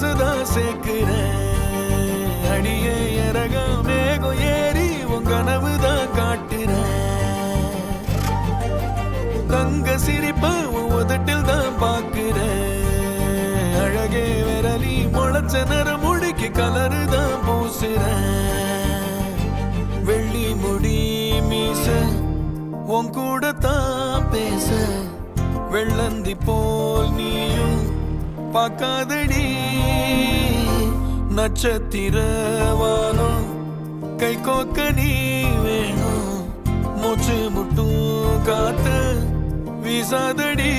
மனசுதான் சேர்க்கிறேன். அடியே இறகா மேகம் ஏறி உன் கனவுதான் காட்டுறேன். தங்க சிரிப்பா உன் உதட்டில் தான் பாக்குறேன். அழகே விரலி முளைச்ச நிற முடிக்கு கலரு தான் பூசுறேன். வெள்ளி முடி மீச உன் கூட தான் பேச வெள்ளந்தி போல் நீயும் பார்க்காதடி. நட்சத்திரவானம் கை கோக்க நீ வேணும். மூச்சு முட்டும் காத்து வீசாதடி.